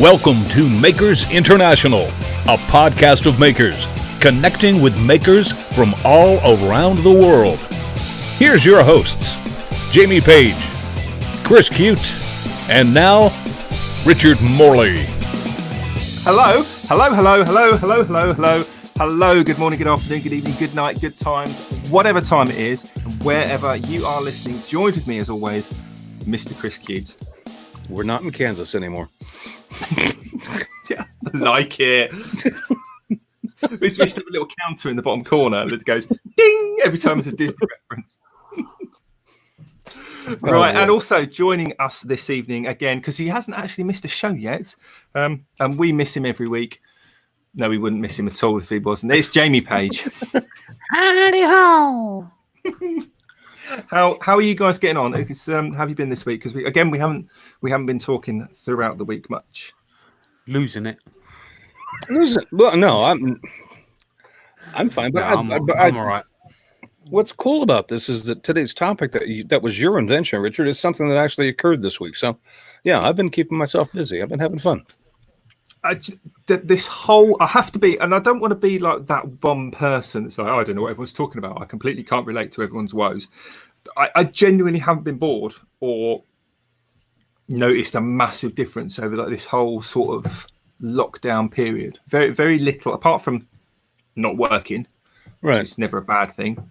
Welcome to Makers International, a podcast of makers, connecting with makers from all around the world. Here's your hosts, Jamie Page, Chris Cute, and now, Richard Morley. Hello, good morning, good afternoon, good evening, good night, good times, whatever time it is, and wherever you are listening. Joined with me, as always, Mr. Chris Cute. We're not in Kansas anymore. Yeah, I like it. We still have a little counter in the bottom corner that goes ding every time it's a Disney reference. Right, and also joining us this evening again, because he hasn't actually missed a show yet, and we miss him every week. No, we wouldn't miss him at all if he wasn't. It's Jamie Page. Howdy ho! How are you guys getting on? How have you been this week? Because we haven't been talking throughout the week much. Losing it. Well, no, I'm fine, but I'm all right. What's cool about this is that today's topic that was your invention, Richard, is something that actually occurred this week. So, yeah, I've been keeping myself busy. I've been having fun. I have to be, and I don't want to be like that one person that's like, I don't know what everyone's talking about. I completely can't relate to everyone's woes. I genuinely haven't been bored or noticed a massive difference over like this whole sort of lockdown period. Very, very little, apart from not working, right? Which is never a bad thing.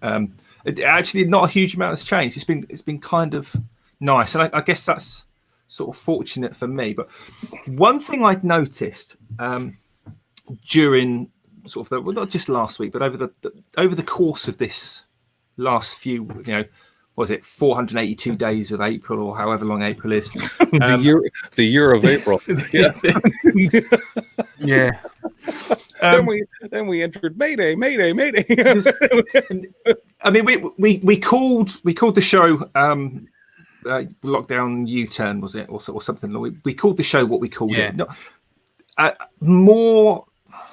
Actually, not a huge amount has changed. It's been kind of nice, and I guess that's sort of fortunate for me. But one thing I'd noticed during sort of not just last week, but over the course of this last few, was it 482 days of April or however long April is? The year of April. Yeah. Yeah. Then we entered Mayday. I mean, we called the show lockdown U-turn, was it, or something? We called the show what we called it. No,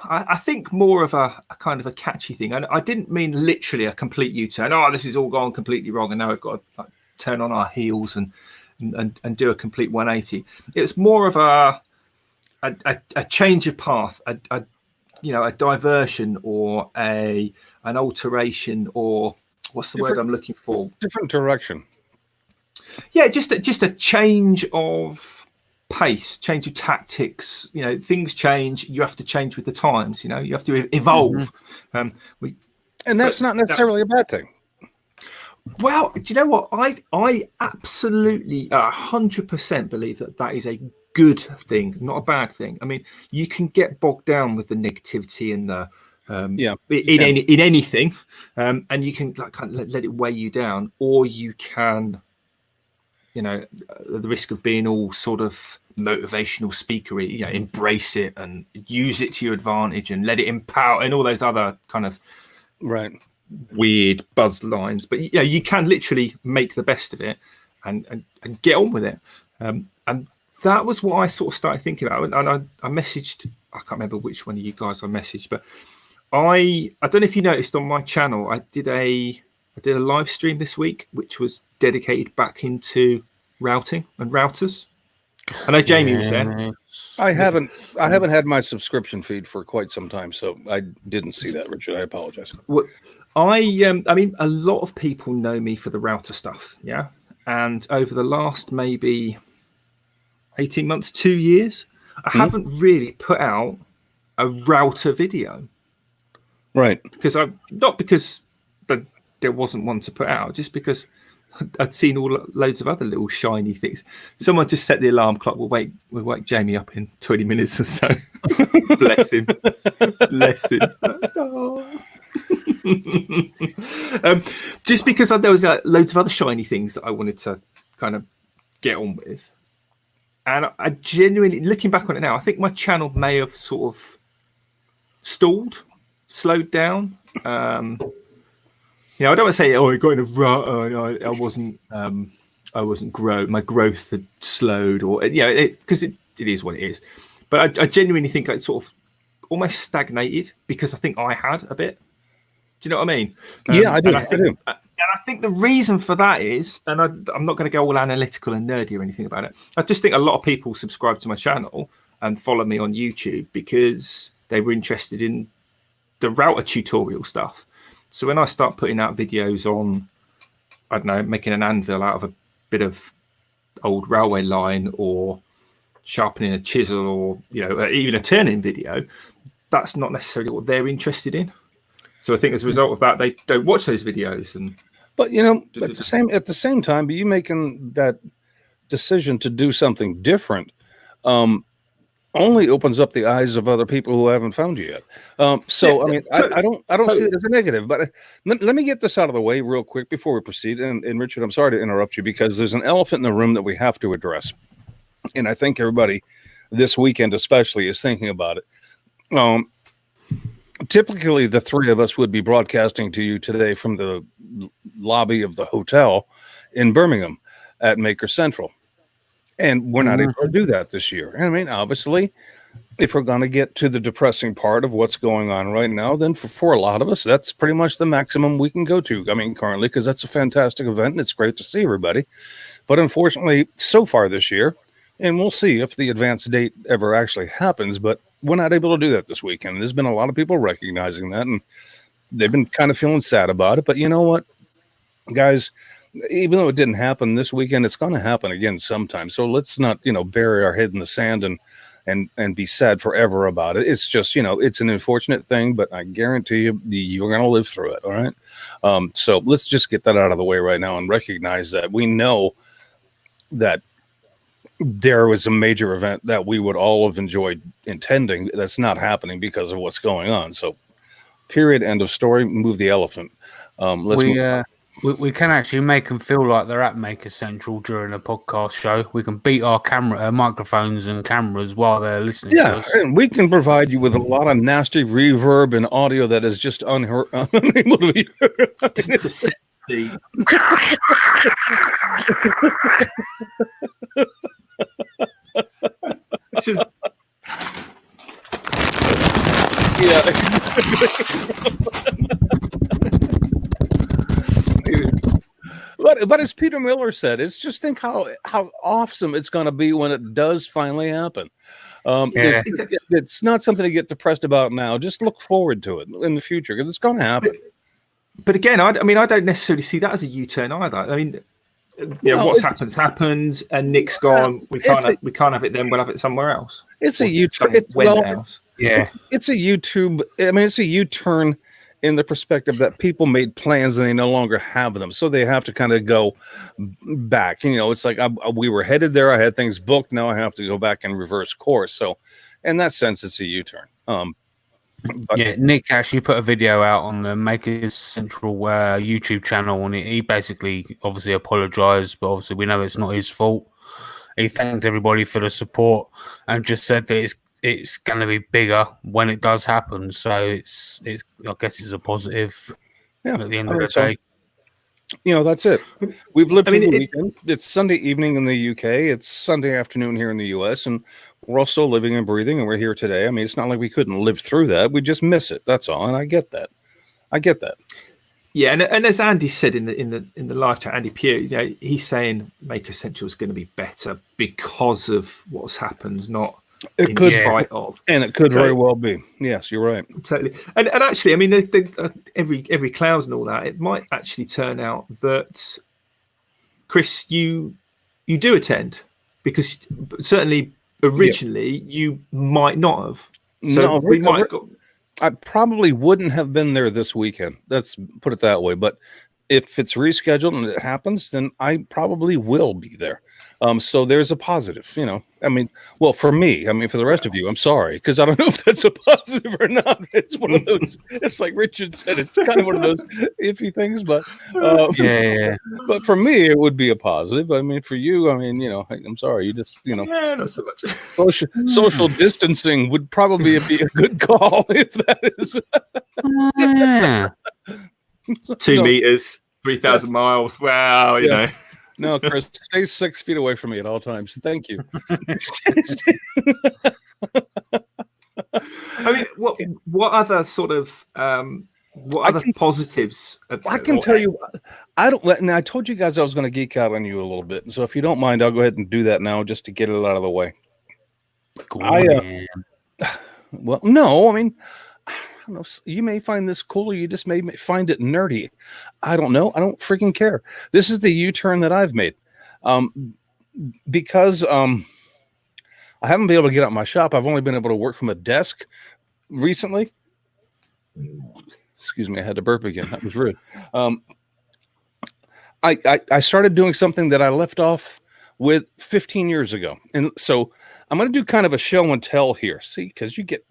I think more of a kind of a catchy thing. And I didn't mean literally a complete U-turn. Oh, this is all gone completely wrong, and now we've got to turn on our heels and do a complete 180. It's more of a change of path, a diversion or an alteration, or what's the word I'm looking for? Different direction. Yeah, just a change of pace, change of tactics. Things change. You have to change with the times. You have to evolve. Mm-hmm. And that's not necessarily a bad thing. Well, do you know what? I absolutely 100% believe that is a good thing, not a bad thing. I mean, you can get bogged down with the negativity and the in anything, and you can kind of let it weigh you down, or you can, at the risk of being all sort of motivational speakery, embrace it and use it to your advantage and let it empower, and all those other kind of weird buzz lines. But you can literally make the best of it and get on with it. And that was what I sort of started thinking about. And I messaged, I can't remember which one of you guys I messaged, but I don't know if you noticed on my channel, I did a live stream this week, which was dedicated back into routing and routers. I know Jamie was there. I haven't had my subscription feed for quite some time, so I didn't see that, Richard. I apologize. Well, I mean, a lot of people know me for the router stuff, yeah. And over the last maybe 18 months, 2 years, I haven't really put out a router video, right? Because there wasn't one to put out, just because I'd seen loads of other little shiny things. Someone just set the alarm clock. We'll wake Jamie up in 20 minutes or so. Bless him. Bless him. Just because there was loads of other shiny things that I wanted to kind of get on with. And I genuinely, looking back on it now, I think my channel may have sort of stalled, slowed down. I don't want to say, I got in a rut. I wasn't grow. My growth had slowed, or because it is what it is. But I genuinely think I sort of almost stagnated because I think I had a bit. Do you know what I mean? Yeah, I do. And I think the reason for that is, and I'm not going to go all analytical and nerdy or anything about it. I just think a lot of people subscribe to my channel and follow me on YouTube because they were interested in the router tutorial stuff. So when I start putting out videos on, I don't know, making an anvil out of a bit of old railway line, or sharpening a chisel, or even a turning video, that's not necessarily what they're interested in. So I think as a result of that, they don't watch those videos. But at the same time, you making that decision to do something different only opens up the eyes of other people who haven't found you yet. I don't see it as a negative. But let me get this out of the way real quick before we proceed. And Richard, I'm sorry to interrupt you, because there's an elephant in the room that we have to address, and I think everybody this weekend especially is thinking about it. Typically, the three of us would be broadcasting to you today from the lobby of the hotel in Birmingham at Maker Central. And we're not able to do that this year. I mean, obviously, if we're going to get to the depressing part of what's going on right now, then for a lot of us, that's pretty much the maximum we can go to. I mean, currently, because that's a fantastic event and it's great to see everybody. But unfortunately, so far this year, and we'll see if the advanced date ever actually happens, but we're not able to do that this weekend. There's been a lot of people recognizing that, and they've been kind of feeling sad about it. But you know what, guys? Even though it didn't happen this weekend, it's going to happen again sometime. So let's not, bury our head in the sand and be sad forever about it. It's just, it's an unfortunate thing, but I guarantee you, you're going to live through it. All right. So let's just get that out of the way right now and recognize that we know that there was a major event that we would all have enjoyed attending that's not happening because of what's going on. So period, end of story, move the elephant. We can actually make them feel like they're at Maker Central during a podcast show. We can beat our microphones and cameras while they're listening to us. And we can provide you with a lot of nasty reverb and audio that is just unable to be heard. Just to set the... But as Peter Miller said, it's just think how awesome it's going to be when it does finally happen. It's not something to get depressed about now. Just look forward to it in the future because it's going to happen. But again, I don't necessarily see that as a U-turn either. I mean, what's happened, and Nick's gone. We can't have it then. We'll have it somewhere else. It's a U-turn. It's a YouTube. I mean, it's a U-turn in the perspective that people made plans and they no longer have them, so they have to kind of go back. It's like we were headed there. I had things booked. Now I have to go back and reverse course. So, in that sense, it's a U-turn. Nick actually put a video out on the Makers Central YouTube channel, and he basically obviously apologized, but obviously we know it's not his fault. He thanked everybody for the support and just said that it's going to be bigger when it does happen. So it's I guess it's a positive at the end of the day. That's it. We've lived through the weekend. It's Sunday evening in the UK. It's Sunday afternoon here in the US, and we're all still living and breathing, and we're here today. I mean, it's not like we couldn't live through that. We just miss it. That's all. And I get that. Yeah, and as Andy said in the live chat, Andy Pugh, he's saying Maker Central is going to be better because of what's happened, not in spite of. And it could very well be. Yes, you're right. Totally. And actually, I mean, every cloud and all that, it might actually turn out that, Chris, you do attend, because certainly originally you might not have. So I probably wouldn't have been there this weekend. Let's put it that way. But if it's rescheduled and it happens, then I probably will be there. So there's a positive, I mean, well, for me, for the rest of you, I'm sorry, because I don't know if that's a positive or not. It's one of those, it's like Richard said, it's kind of one of those iffy things, but but for me, it would be a positive. I mean, for you, I'm sorry, you just, not so much. Social distancing would probably be a good call if that is. 2 meters, 3,000 miles. Wow, you know. No, Chris, stay 6 feet away from me at all times. Thank you. I mean, what other sort of positives? I can tell you, I told you guys I was going to geek out on you a little bit, so if you don't mind, I'll go ahead and do that now just to get it out of the way. Well, no, I mean, I don't know. You may find this cool, or you just may find it nerdy. I don't know. I don't freaking care. This is the U-turn that I've made. Because I haven't been able to get out of my shop. I've only been able to work from a desk recently. Excuse me, I had to burp again. That was rude. I started doing something that I left off with 15 years ago. And so I'm going to do kind of a show and tell here. See, because you get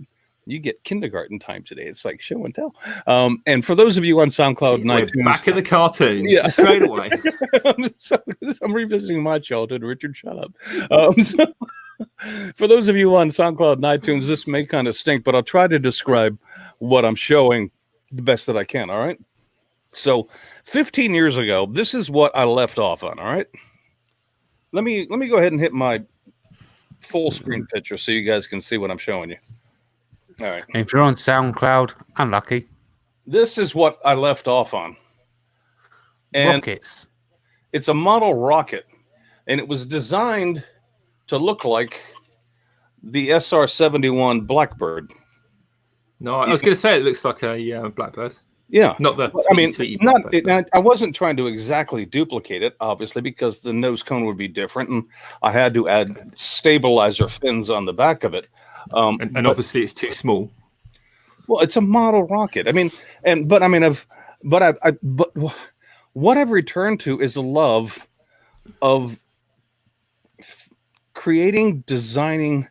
kindergarten time today. It's like show and tell. And for those of you on SoundCloud and iTunes, back in the cartoons, straight away. I'm revisiting my childhood. Richard, shut up. So, for those of you on SoundCloud and iTunes, this may kind of stink, but I'll try to describe what I'm showing the best that I can. All right. So 15 years ago, this is what I left off on. All right. Let me go ahead and hit my full screen picture so you guys can see what I'm showing you. All right. If you're on SoundCloud, unlucky. This is what I left off on. And rockets. It's a model rocket, and it was designed to look like the SR-71 Blackbird. No, I was going to say it looks like a Blackbird. Yeah, not the. I mean, I wasn't trying to exactly duplicate it, obviously, because the nose cone would be different, and I had to add stabilizer fins on the back of it. And obviously, it's too small. Well, it's a model rocket. I mean, but what I've returned to is a love of creating, designing,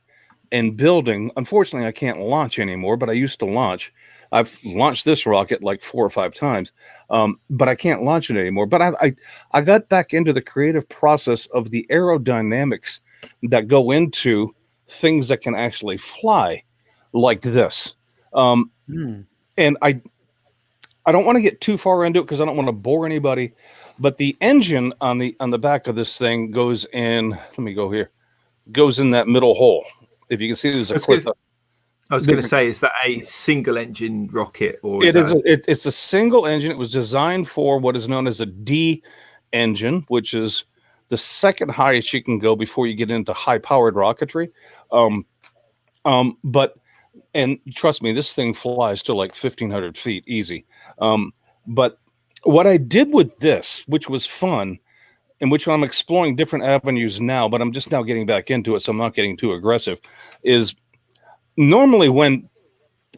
and building. Unfortunately, I can't launch anymore, but I used to launch. I've launched this rocket like 4 or 5 times, but I can't launch it anymore. But I got back into the creative process of the aerodynamics that go into things that can actually fly like this. And I don't want to get too far into it because I don't want to bore anybody. But the engine on the back of this thing goes in. Let me go here. Goes in that middle hole. If you can see, there's a clip. I was going to say, is that a single engine rocket, or it's a single engine? It was designed for what is known as a D engine, which is the second highest you can go before you get into high powered rocketry. But trust me, this thing flies to like 1,500 feet easy. But what I did with this, which was fun, in which I'm exploring different avenues now, but I'm just now getting back into it, so I'm not getting too aggressive, is normally when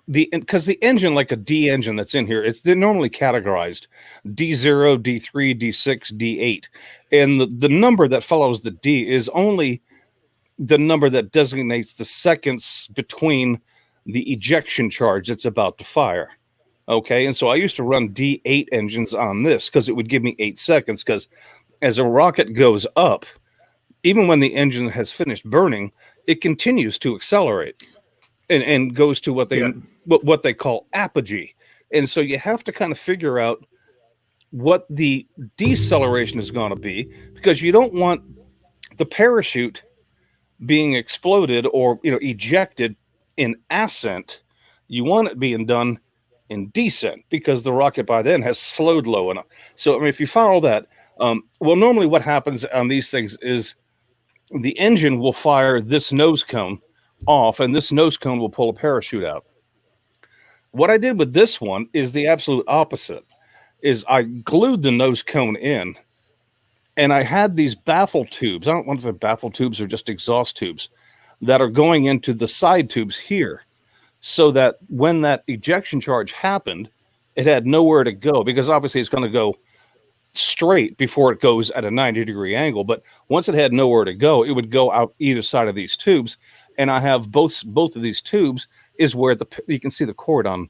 because the engine, like a D engine that's in here, they're normally categorized D0, D3, D6, D8. And the number that follows the D is only the number that designates the seconds between the ejection charge that's about to fire. Okay, and so I used to run D8 engines on this because it would give me 8 seconds, because as a rocket goes up, even when the engine has finished burning, it continues to accelerate and goes to what they call apogee. And so you have to kind of figure out what the deceleration is going to be, because you don't want the parachute being exploded or ejected in ascent. You want it being done in descent, because the rocket by then has slowed low enough. So I mean, if you follow that, well, normally what happens on these things is the engine will fire this nose cone off, and this nose cone will pull a parachute out. What I did with this one is the absolute opposite. Is I glued the nose cone in, and I had these baffle tubes. I don't know if they're baffle tubes or just exhaust tubes that are going into the side tubes here, so that when that ejection charge happened, it had nowhere to go, because obviously it's going to go straight before it goes at a 90-degree angle. But once it had nowhere to go, it would go out either side of these tubes. And I have both of these tubes is where you can see the cord on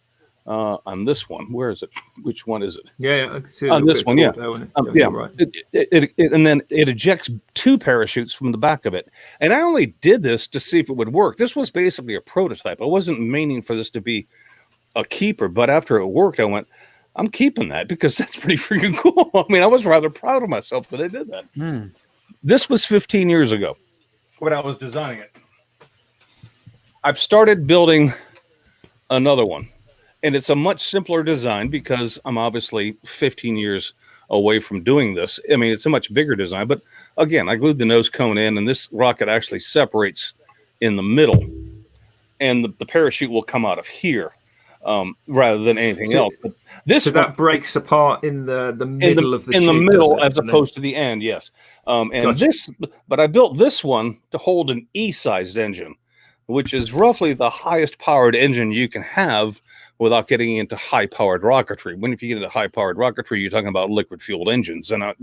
this one. Where is it? Which one is it? Yeah, I can see on this one. Yeah, right. And then it ejects 2 parachutes from the back of it. And I only did this to see if it would work. This was basically a prototype. I wasn't meaning for this to be a keeper, but after it worked, I went, I'm keeping that, because that's pretty freaking cool. I mean, I was rather proud of myself that I did that. This was 15 years ago when I was designing it. I've started building another one, and it's a much simpler design because I'm obviously 15 years away from doing this. I mean, it's a much bigger design, but again, I glued the nose cone in, and this rocket actually separates in the middle, and the parachute will come out of here rather than anything else. But this that breaks apart in the middle of the tube, in the middle as opposed to the end. Yes, Gotcha. but I built this one to hold an E-sized engine, which is roughly the highest powered engine you can have without getting into high-powered rocketry. When if you get into high-powered rocketry, you're talking about liquid-fueled engines, and I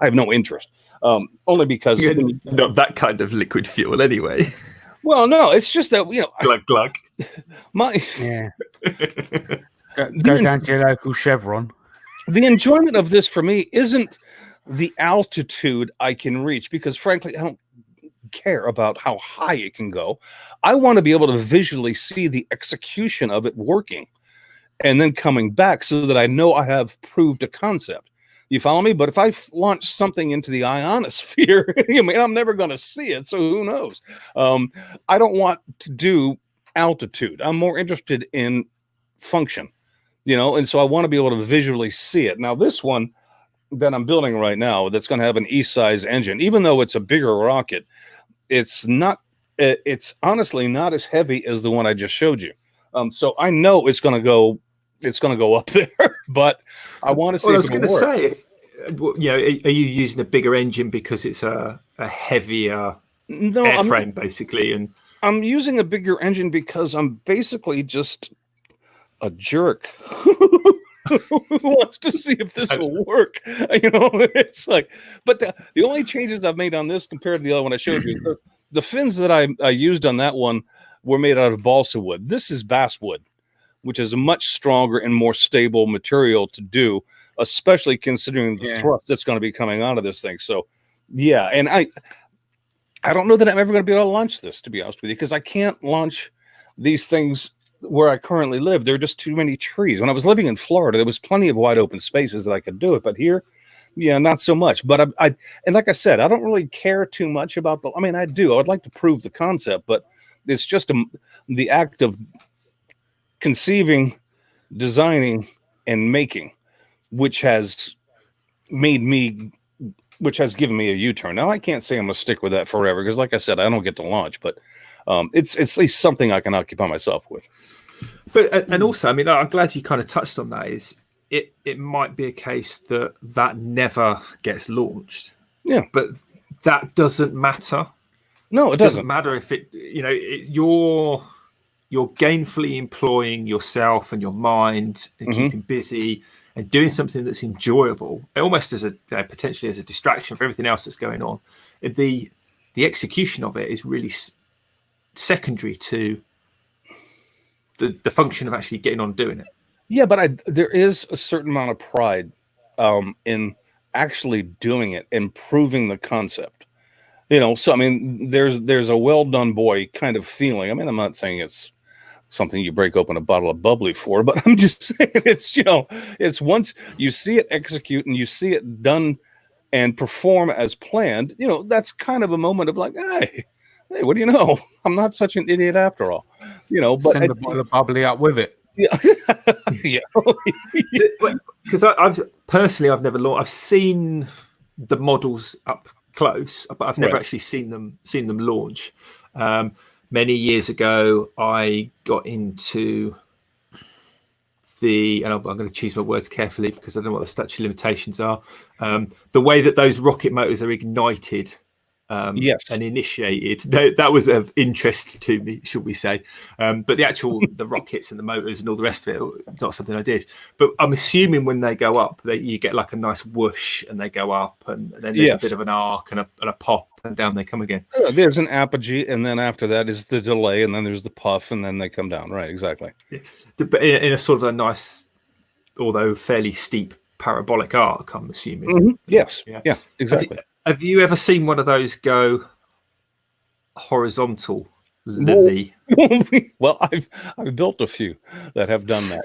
have no interest, only because not that kind of liquid fuel anyway. Well, no, it's just that glug glug. My go down to your local Chevron. The enjoyment of this for me isn't the altitude I can reach, because frankly, I don't care about how high it can go. I want to be able to visually see the execution of it working and then coming back so that I know I have proved a concept. You follow me? But if I launch something into the ionosphere, I'm never going to see it. So who knows? I don't want to do altitude. I'm more interested in function, and so I want to be able to visually see it. Now, this one that I'm building right now, that's going to have an E-size engine, even though it's a bigger rocket, it's honestly not as heavy as the one I just showed you. So I know it's going to go up there, but I want to see. Well, I was going to say, are you using a bigger engine because it's a heavier airframe, basically? And I'm using a bigger engine because I'm basically just a jerk who wants to see if this will work. It's like, but the only changes I've made on this compared to the other one I showed you, the fins that I used on that one were made out of balsa wood. This is basswood, which is a much stronger and more stable material to do, especially considering the thrust that's going to be coming out of this thing. So, yeah, and I don't know that I'm ever going to be able to launch this, to be honest with you, because I can't launch these things where I currently live. There are just too many trees. When I was living in Florida, there was plenty of wide open spaces that I could do it, but here, not so much. But and like I said, I don't really care too much about I do. I would like to prove the concept, but it's just the act of conceiving, designing, and making, which has given me a U-turn. Now, I can't say I'm going to stick with that forever because, like I said, I don't get to launch, but it's at least something I can occupy myself with. But and also, I'm glad you kind of touched on that. Is it might be a case that never gets launched. Yeah, but that doesn't matter. No, it doesn't matter if you're gainfully employing yourself and your mind and keeping busy and doing something that's enjoyable, almost as potentially as a distraction for everything else that's going on. The execution of it is really secondary to the function of actually getting on doing it. Yeah, but there is a certain amount of pride in actually doing it and proving the concept. So there's a well done boy kind of feeling. I'm not saying it's something you break open a bottle of bubbly for, but I'm just saying it's once you see it execute and you see it done and perform as planned, that's kind of a moment of like, hey, what do you know? I'm not such an idiot after all. But send the bottle of bubbly up with it. Yeah. Yeah. Because I've never launched. I've seen the models up close, but I've never actually seen them launch. Many years ago, I got into and I'm going to choose my words carefully because I don't know what the statute of limitations are. The way that those rocket motors are ignited and initiated, that was of interest to me, should we say. But the rockets and the motors and all the rest of it, not something I did. But I'm assuming when they go up, you get like a nice whoosh and they go up, and then there's a bit of an arc and a pop, and down they come again. There's an apogee, and then after that is the delay, and then there's the puff, and then they come down. Right, exactly. Yeah. But in a sort of a nice, although fairly steep parabolic arc, I'm assuming. Mm-hmm. Yes. Yeah, exactly. Have you ever seen one of those go horizontal, Lily? Well, I've built a few that have done that.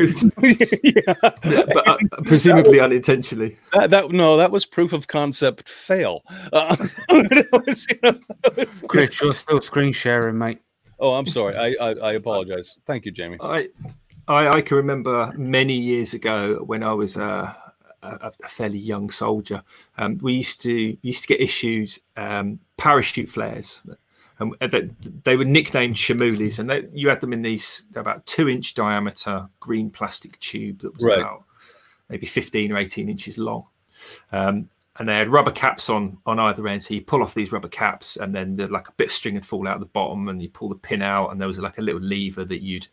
But presumably unintentionally. That was proof of concept fail. Chris, you're still screen sharing, mate. Oh, I'm sorry. I apologize. Thank you, Jamie. I can remember many years ago when I was a fairly young soldier. We used to get issued parachute flares, They were nicknamed Shamulis, and you had them in these about 2-inch diameter green plastic tube that was about maybe 15 or 18 inches long. And they had rubber caps on either end. So you pull off these rubber caps, and then like a bit of string would fall out the bottom, and you pull the pin out, and there was like a little lever that you'd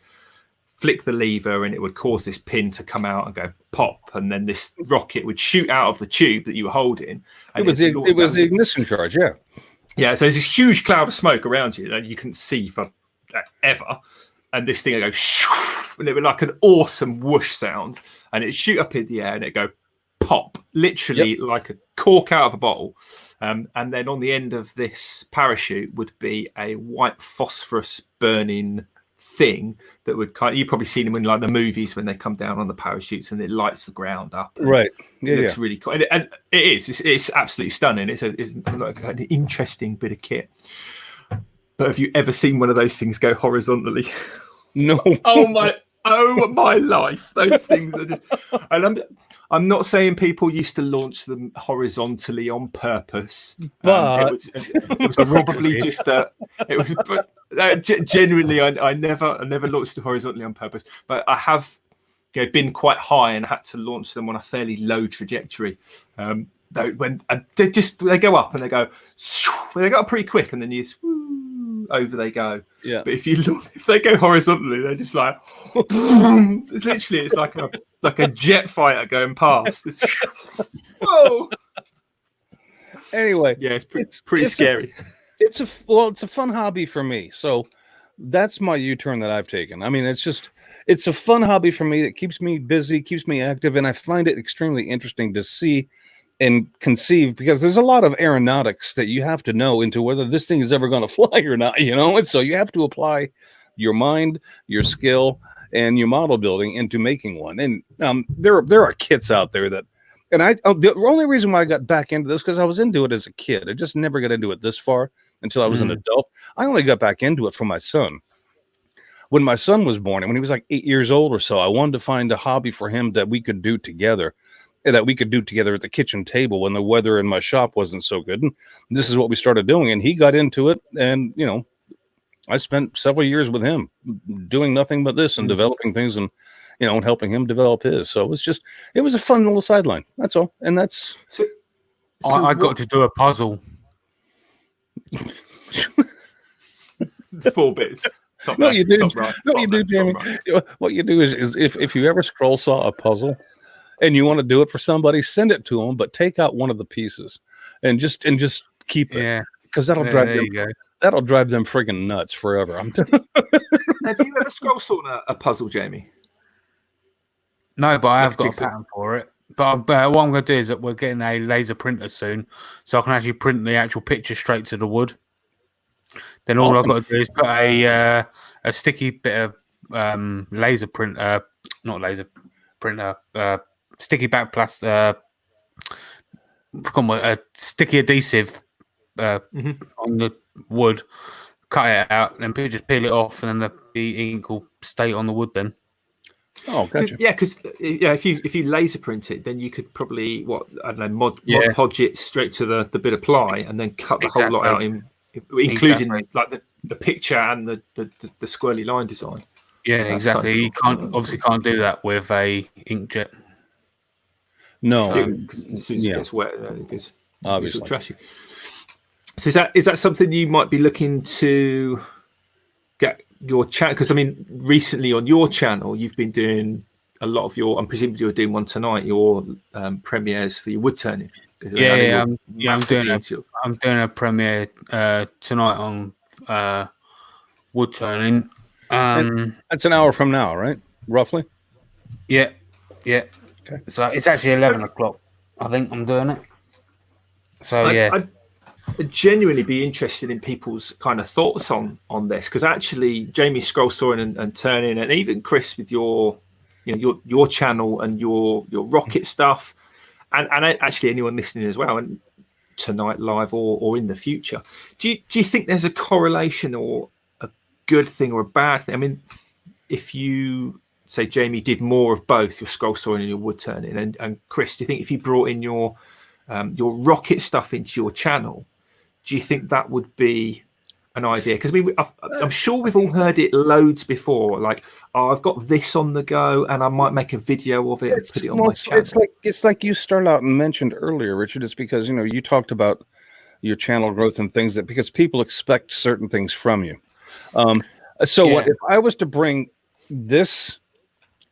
flick the lever, and it would cause this pin to come out and go pop, and then this rocket would shoot out of the tube that you were holding. And it was the ignition charge, yeah. Yeah, so there's this huge cloud of smoke around you that you couldn't see for ever. And this thing would go, and it would like an awesome whoosh sound, and it'd shoot up in the air, and it'd go pop, literally like a cork out of a bottle. And then on the end of this parachute would be a white phosphorus burning thing that would you've probably seen them in like the movies when they come down on the parachutes and it lights the ground up. Right. Yeah. It looks really cool. And it's absolutely stunning. It's like an interesting bit of kit. But have you ever seen one of those things go horizontally? No. Oh my life. Those things are just, and I'm not saying people used to launch them horizontally on purpose, but it was probably just genuinely I never launched them horizontally on purpose, but I have been quite high and had to launch them on a fairly low trajectory. When they go up and they go up pretty quick, and then you just over they go. Yeah. But if they go horizontally, they're just like it's like a jet fighter going past. Whoa. Anyway, yeah, it's pretty scary. It's a fun hobby for me. So that's my U-turn that I've taken. I mean, it's a fun hobby for me that keeps me busy, keeps me active, and I find it extremely interesting to see and conceive, because there's a lot of aeronautics that you have to know into whether this thing is ever going to fly or not, and so you have to apply your mind, your skill, and your model building into making one. And there are kits out there that, and the only reason why I got back into this, because I was into it as a kid. I just never got into it this far until I was an adult. I only got back into it for my son. When my son was born, and when he was like 8 years old or so, I wanted to find a hobby for him that we could do together. That we could do together at the kitchen table when the weather in my shop wasn't so good. And this is what we started doing. And he got into it. And, I spent several years with him doing nothing but this and developing things and, and helping him develop his. So it was a fun little sideline. That's all. And that's. So I got to do a puzzle. 4 bits. Top no, left, you do. top right, no, top you do, left, Jamie. Right. What you do is if you ever scroll saw a puzzle and you want to do it for somebody, send it to them, but take out one of the pieces and just keep it. Yeah, because that'll drive them friggin' nuts forever. Have you ever scroll sawn a puzzle, Jamie? No, but I have got a pattern for it. But what I'm going to do is that we're getting a laser printer soon, so I can actually print the actual picture straight to the wood. Then all I've got to do is put a sticky bit of laser printer, not laser printer, sticky back plastic, a sticky adhesive on the wood, cut it out, and then just peel it off, and then the ink will stay on the wood then. Oh, gotcha. Because if you laser print it, then you could probably mod podge it straight to the bit of ply, and then cut the whole lot out including like the picture and the squirrely line design. Yeah, exactly. You can't do that with a inkjet. No, as soon as it gets wet, it gets obviously trashy. So is that something you might be looking to get your channel? Because I mean, recently on your channel, you've been doing a lot of I'm presumably you're doing one tonight. Your premieres for your wood turning. I'm doing a premiere tonight on wood turning. That's an hour from now, right? Roughly. Yeah. Okay. So it's actually 11 o'clock. I think I'm doing it. So I'd genuinely be interested in people's kind of thoughts on this, because actually Jamie scroll sawing and turning, and even Chris with your channel and your rocket stuff, and actually anyone listening as well, and tonight live or in the future. Do you think there's a correlation or a good thing or a bad thing? I mean, if you say Jamie did more of both, your scroll sawing and your wood turning, and Chris, do you think if you brought in your rocket stuff into your channel, do you think that would be an idea? Because I'm sure we've all heard it loads before. Like, oh, I've got this on the go, and I might make a video of it and put it on my channel. It's like you started out and mentioned earlier, Richard. It's because you talked about your channel growth and things because people expect certain things from you. What if I was to bring this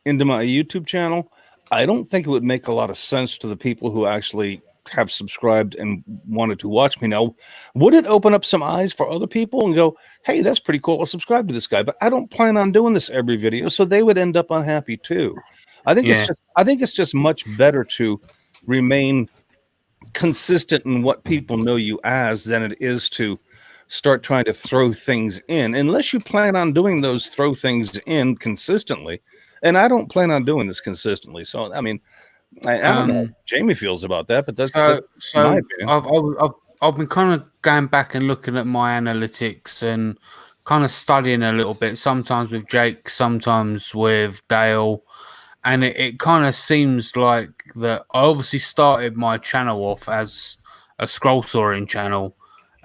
into my YouTube channel? I don't think it would make a lot of sense to the people who actually have subscribed and wanted to watch me. Now, would it open up some eyes for other people and go, hey, that's pretty cool, I'll subscribe to this guy? But I don't plan on doing this every video, so they would end up unhappy too. I think it's just much better to remain consistent in what people know you as than it is to start trying to throw things in, unless you plan on doing those throw things in consistently. And I don't plan on doing this consistently. So, I mean, I don't know how Jamie feels about that, but that's my opinion. I've been kind of going back and looking at my analytics and kind of studying a little bit, sometimes with Jake, sometimes with Dale. And it kind of seems like that I obviously started my channel off as a scroll sawing channel.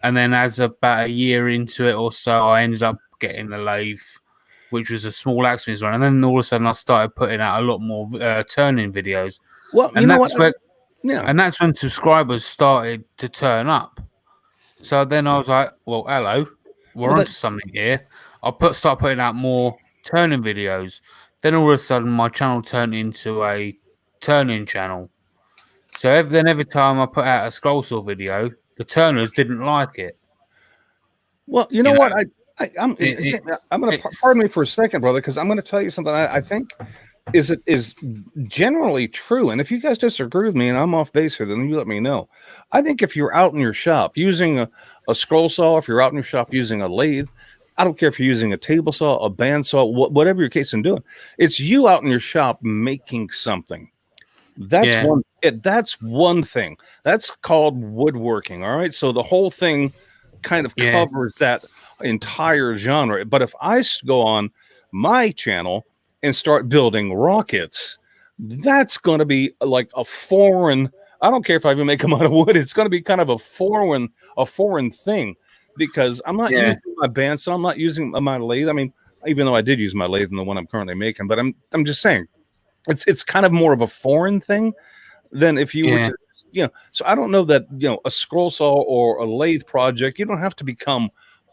And then as about a year into it or so, I ended up getting the lathe, which was a small axeman's one. And then all of a sudden I started putting out a lot more turning videos. Well, and that's when subscribers started to turn up. So then I was like, well, hello, we're onto something here. Start putting out more turning videos. Then all of a sudden my channel turned into a turning channel. So every time I put out a scroll saw video, the turners didn't like it. Well, you know what? I'm going to pardon me for a second, brother, because I'm going to tell you something I think is generally true. And if you guys disagree with me and I'm off base here, then you let me know. I think if you're out in your shop using a scroll saw, if you're out in your shop using a lathe, I don't care if you're using a table saw, a bandsaw, whatever your case in doing, it's you out in your shop making something. That's one thing. That's called woodworking. All right. So the whole thing kind of covers that entire genre. But if I go on my channel and start building rockets, that's going to be like a foreign. I don't care if I even make them out of wood. It's going to be kind of a foreign thing, because I'm not using my bandsaw. I'm not using my lathe. I mean, even though I did use my lathe in the one I'm currently making, but I'm just saying it's kind of more of a foreign thing than if you were to, so I don't know that, a scroll saw or a lathe project, you don't have to become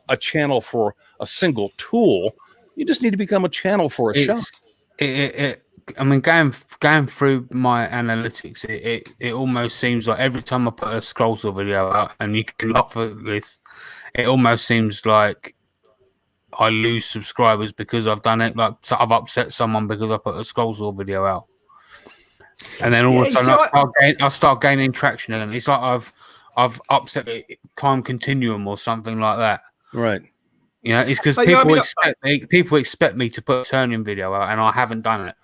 a channel for a single tool. You just need to become a channel for a shop. I mean, going through my analytics, it almost seems like every time I put a scroll saw video out, and you can laugh at this, it almost seems like I lose subscribers because I've done it. Like, so I've upset someone because I put a scroll saw video out, and then all of a sudden I start gaining traction again. It's like I've upset the time continuum or something like that. Right. It's because people expect me to put a turning video out, and I haven't done it.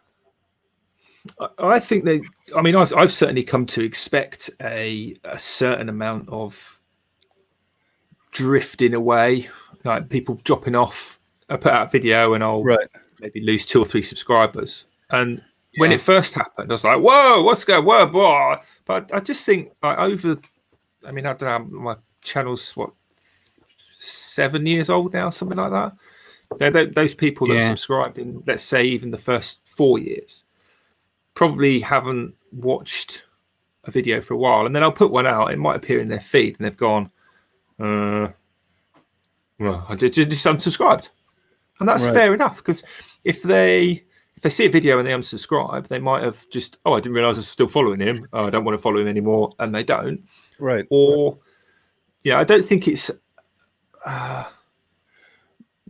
I think I've certainly come to expect a certain amount of drifting away, like people dropping off. I put out a video and I'll maybe lose 2 or 3 subscribers. And when it first happened, I was like, whoa, what's going on? Whoa. But I just think I don't know, my channel's 7 years old now, something like that. Those people that subscribed in, let's say, even the first 4 years, probably haven't watched a video for a while, and then I'll put one out. It might appear in their feed, and they've gone, "Well, I just unsubscribed," and that's fair enough. Because if they see a video and they unsubscribe, they might have just, "Oh, I didn't realize I was still following him. Oh, I don't want to follow him anymore," and they don't. Right. Or, I don't think it's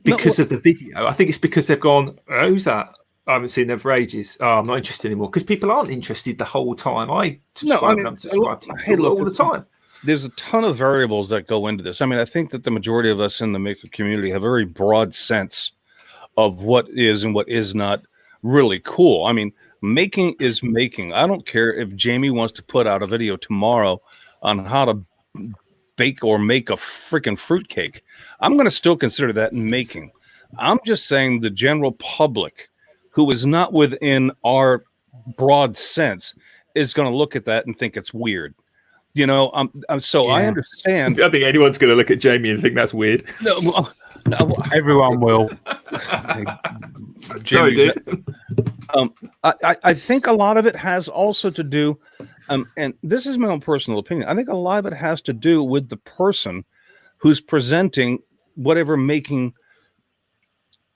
because of the video. I think it's because they've gone, "Oh, who's that? I haven't seen them for ages. Oh, I'm not interested anymore." Because people aren't interested the whole time. I subscribe and unsubscribe all the time. There's a ton of variables that go into this. I mean, I think that the majority of us in the maker community have a very broad sense of what is and what is not really cool. I mean, making is making. I don't care if Jamie wants to put out a video tomorrow on how to bake or make a freaking fruitcake. I'm going to still consider that making. I'm just saying the general public who is not within our broad sense is going to look at that and think it's weird. You know, I understand. I think anyone's going to look at Jamie and think that's weird. No, Everyone will. Sorry, dude. I think a lot of it has also to do, and this is my own personal opinion. I think a lot of it has to do with the person who's presenting whatever making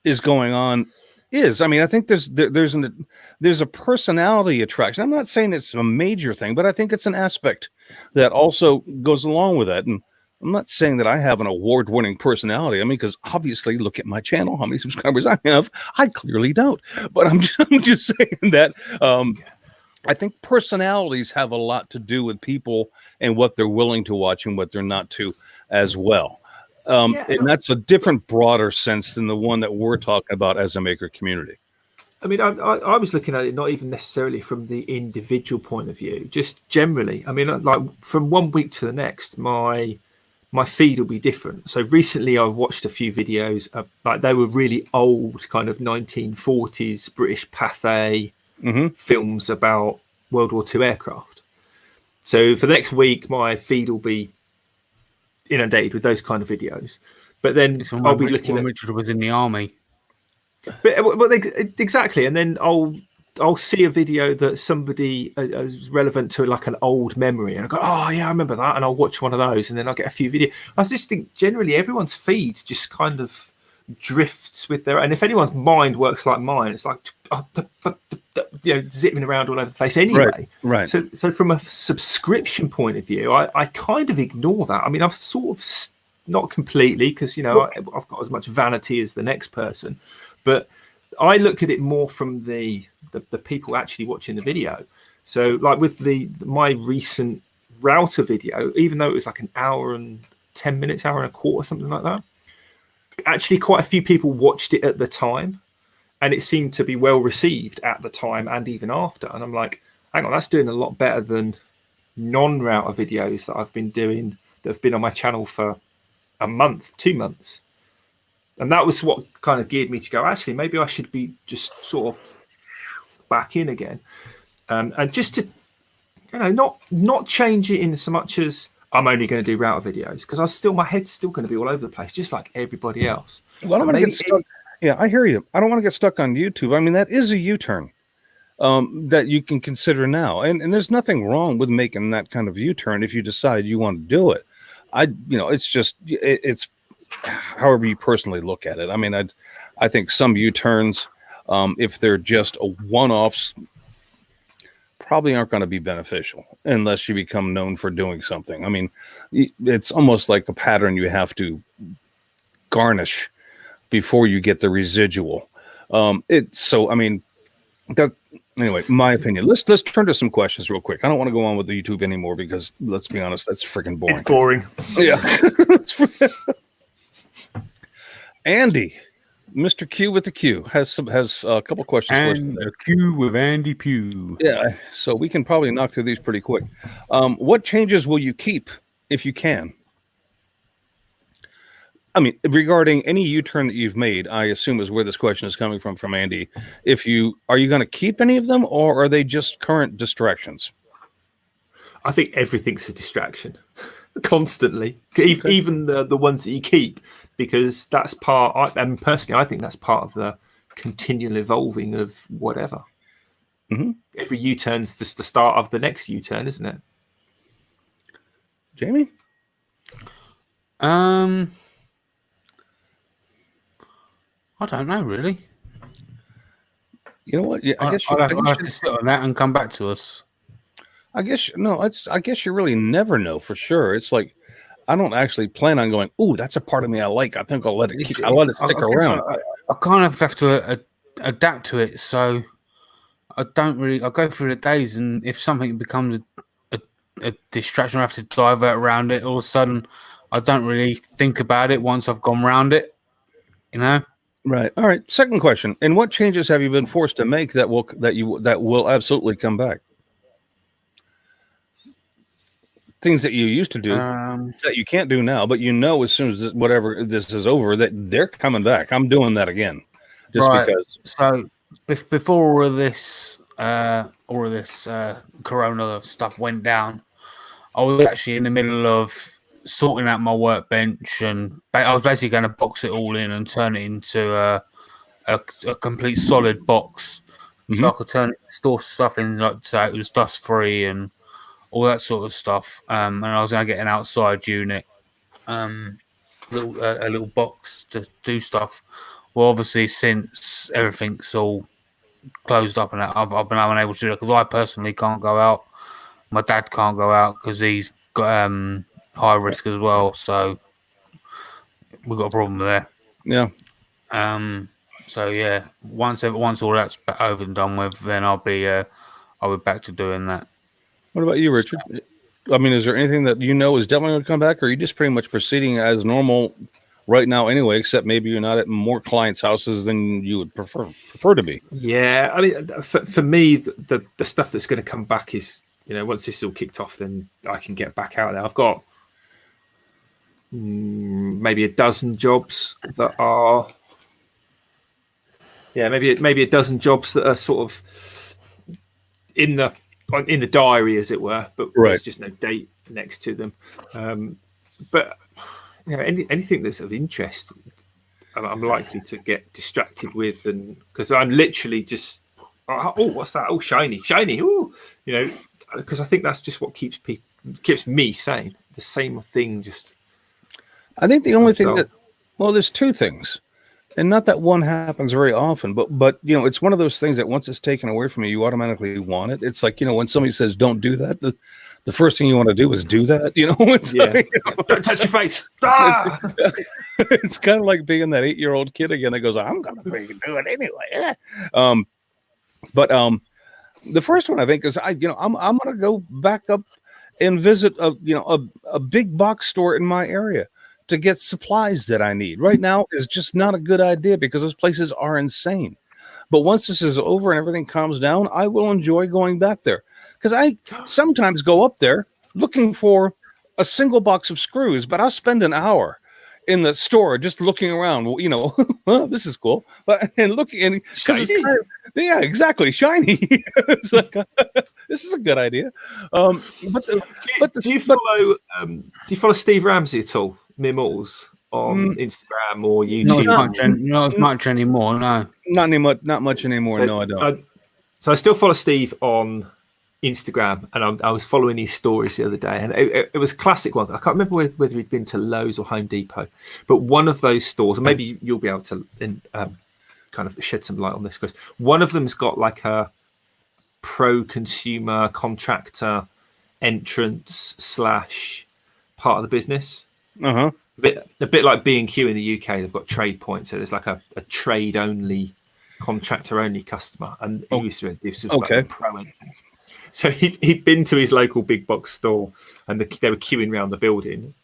is going on. I mean, I think there's a personality attraction. I'm not saying it's a major thing, but I think it's an aspect that also goes along with that. And I'm not saying that I have an award-winning personality. I mean, because obviously, look at my channel, how many subscribers I have. I clearly don't. But I'm just saying that I think personalities have a lot to do with people and what they're willing to watch and what they're not to as well. And that's a different, broader sense than the one that we're talking about as a maker community. I mean, I was looking at it not even necessarily from the individual point of view, just generally. I mean, like from one week to the next, my feed will be different. So recently I watched a few videos, like they were really old kind of 1940s British Pathé films about World War II aircraft. So for the next week, my feed will be inundated with those kind of videos. But then I'll be looking at Richard was in the army. But exactly, and then I'll see a video that somebody is relevant to like an old memory, and I go, oh yeah, I remember that, and I'll watch one of those, and then I'll get a few videos. I just think generally everyone's feed just kind of drifts with their, and if anyone's mind works like mine, it's like zipping around all over the place anyway. Right. So from a subscription point of view, I kind of ignore that. I mean, I've sort of not completely, because I've got as much vanity as the next person. But I look at it more from the people actually watching the video. So like with my recent router video, even though it was like an hour and 10 minutes, hour and a quarter, something like that, actually quite a few people watched it at the time, and it seemed to be well received at the time and even after. And I'm like, hang on, that's doing a lot better than non-router videos that I've been doing that have been on my channel for a month, 2 months. And that was what kind of geared me to go, actually, maybe I should be just sort of back in again. And just to, not change it in so much as I'm only going to do router videos, because my head's still going to be all over the place, just like everybody else. Well, I don't want to get stuck. Yeah, I hear you. I don't want to get stuck on YouTube. I mean, that is a U-turn that you can consider now. And there's nothing wrong with making that kind of U-turn if you decide you want to do it. It's just, it's however you personally look at it. I mean, I think some U-turns, if they're just a one-offs, probably aren't going to be beneficial unless you become known for doing something. I mean, it's almost like a pattern you have to garnish before you get the residual. Anyway, my opinion. Let's turn to some questions real quick. I don't want to go on with the YouTube anymore because, let's be honest, that's freaking boring. It's boring. Yeah. Andy, Mr. Q with the Q has a couple questions for us. And a Q with Andy Pugh. Yeah, so we can probably knock through these pretty quick. What changes will you keep if you can? I mean, regarding any U-turn that you've made, I assume is where this question is coming from Andy. Are you going to keep any of them, or are they just current distractions? I think everything's a distraction constantly, even the ones that you keep, because that's and personally, I think that's part of the continual evolving of whatever. Mm-hmm. Every U-turn's just the start of the next U-turn, isn't it? Jamie? I don't know, really. You know what? Yeah, I guess I'll have to sit on that and come back to us. I guess you really never know for sure. It's like, I don't actually plan on going, ooh, that's a part of me I like. I think I'll let it stick around. I kind of have to adapt to it. So I go through the days, and if something becomes a distraction, I have to divert around it. All of a sudden, I don't really think about it once I've gone around it, Right. All right. Second question. And what changes have you been forced to make that will absolutely come back? Things that you used to do that you can't do now, but as soon as whatever this is over, that they're coming back. I'm doing that again, just because. So before all of this Corona stuff went down, I was actually in the middle of sorting out my workbench, and I was basically going to box it all in and turn it into a complete solid box, so I could store stuff in, like so it was dust free and all that sort of stuff. And I was going to get an outside unit, a little box to do stuff. Well, obviously, since everything's all closed up and I've been unable to do it because I personally can't go out. My dad can't go out because he's got high risk as well. So we've got a problem there. Yeah. So yeah, once all that's over and done with, then I'll be back to doing that. What about you, Richard? I mean, is there anything that you know is definitely going to come back, or are you just pretty much proceeding as normal right now anyway, except maybe you're not at more clients' houses than you would prefer to be? Yeah, I mean, for me, the stuff that's going to come back is, once this is all kicked off, then I can get back out there. I've got maybe a dozen jobs that are, maybe a dozen jobs that are sort of in the diary, as it were, but there's just no date next to them. But anything that's of interest, I'm likely to get distracted with, and because I'm literally just, what's that? Oh, shiny! Oh, because I think that's just what keeps me sane. The same thing, just. I think the only thing there's two things, and not that one happens very often, but it's one of those things that once it's taken away from you, you automatically want it. It's like, when somebody says don't do that, the first thing you want to do is do that. It's like, don't touch your face. It's kind of like being that 8-year-old kid again that goes, I'm gonna freaking do it anyway. But the first one I think is I'm gonna go back up and visit a big box store in my area to get supplies that I need. Right now is just not a good idea because those places are insane. But once this is over and everything calms down, I will enjoy going back there. Because I sometimes go up there looking for a single box of screws, but I'll spend an hour in the store just looking around. Well, this is cool, and looking, shiny. Yeah, exactly, shiny. It's like this is a good idea. Do you follow Steve Ramsey at all? Mimmals on Instagram or YouTube? Not as much anymore. No, not much anymore. So, no, I don't. So I still follow Steve on Instagram, and I was following his stories the other day, and it was a classic one. I can't remember whether he'd been to Lowe's or Home Depot, but one of those stores, and maybe you'll be able to kind of shed some light on this, Chris. One of them's got like a pro-consumer contractor entrance / part of the business. Uh-huh. A bit like B&Q in the UK. They've got trade points, so there's like a trade only, contractor only customer, and he used to this was like a pro entrance. So he'd been to his local big box store, and they were queuing around the building.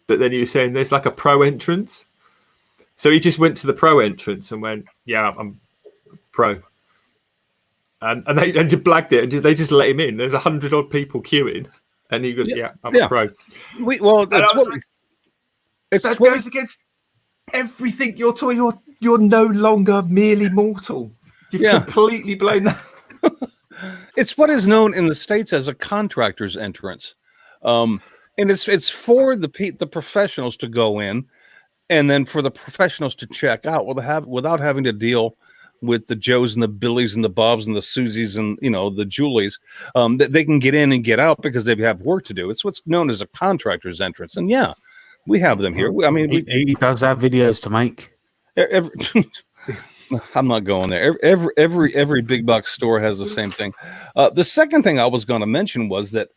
But then he was saying there's like a pro entrance. So he just went to the pro entrance and went, "Yeah, I'm pro." And they just blagged it, and they just let him in. There's 100 odd people queuing, and he goes, "Yeah, I'm a pro." That goes against everything you're taught. You're no longer merely mortal. You've completely blown that. It's what is known in the States as a contractor's entrance. And it's for the professionals to go in, and then for the professionals to check out without having to deal with the Joes and the Billies and the Bobs and the Susies and the Julies. They can get in and get out because they have work to do. It's what's known as a contractor's entrance. And we have them here. I mean, he does have videos to make. I'm not going there. Every big box store has the same thing. The second thing I was going to mention was that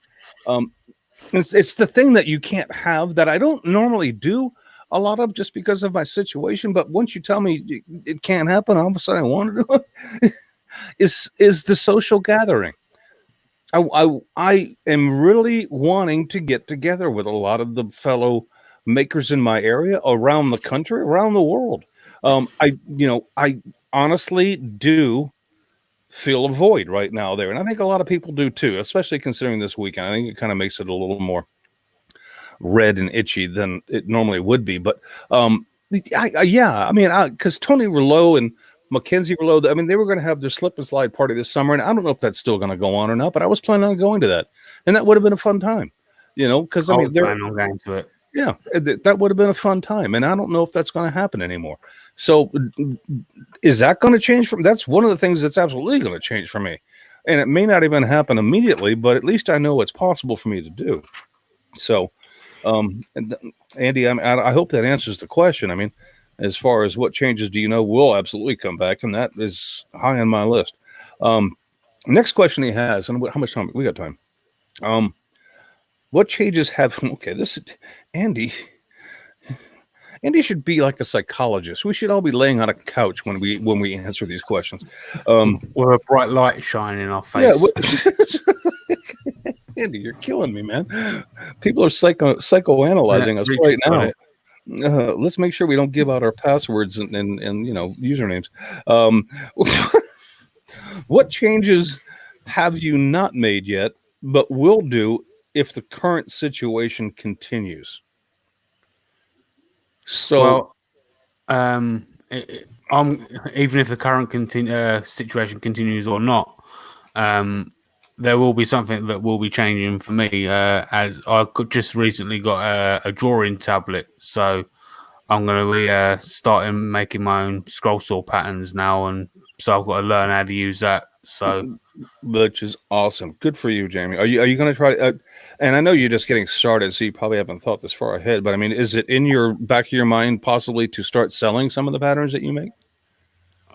it's the thing that you can't have that I don't normally do a lot of just because of my situation. But once you tell me it can't happen, all of a sudden I want to do it. Is the social gathering. I am really wanting to get together with a lot of the fellow makers in my area, around the country, around the world. I honestly do feel a void right now there, and I think a lot of people do too, especially considering this weekend. I think it kind of makes it a little more red and itchy than it normally would be. But because Tony Rouleau and Mackenzie Rouleau, I mean, they were going to have their slip and slide party this summer, and I don't know if that's still going to go on or not, but I was planning on going to that, and that would have been a fun time. because I mean, plan on going to it. Yeah, that would have been a fun time, and I don't know if that's going to happen anymore. So, is that going to change? That's one of the things that's absolutely going to change for me, and it may not even happen immediately, but at least I know it's possible for me to do. So, Andy, I hope that answers the question. I mean, as far as what changes do you know will absolutely come back, and that is high on my list. Next question he has, and how much time we got? Time. What changes have? Okay, Andy should be like a psychologist. We should all be laying on a couch when we answer these questions. With a bright light shining in our face. Yeah, Andy, you're killing me, man. People are psychoanalyzing us right now. Let's make sure we don't give out our passwords and usernames. What changes have you not made yet, but will do if the current situation continues? So, I'm even if the current situation continues or not, there will be something that will be changing for me. As I just recently got a drawing tablet, so I'm going to be starting making my own scroll saw patterns now, and so I've got to learn how to use that. So, which is awesome. Good for you, Jamie. Are you going to try? And I know you're just getting started, so you probably haven't thought this far ahead. But I mean, is it in your back of your mind possibly to start selling some of the patterns that you make,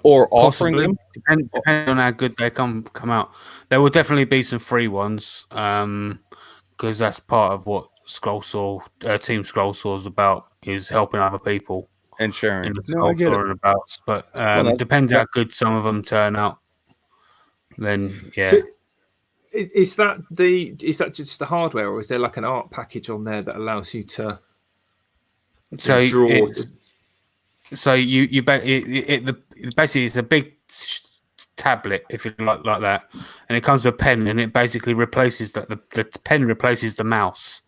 or offering them? Depending on how good they come out, there will definitely be some free ones, because that's part of what Team Scroll Saw is about, is helping other people and sharing. In the Scroll Saw and about. But depends how good some of them turn out. Then yeah. So is that just the hardware, or is there like an art package on there that allows you to draw? Basically it's a big tablet, if you like that, and it comes with a pen, and it basically replaces the pen replaces the mouse.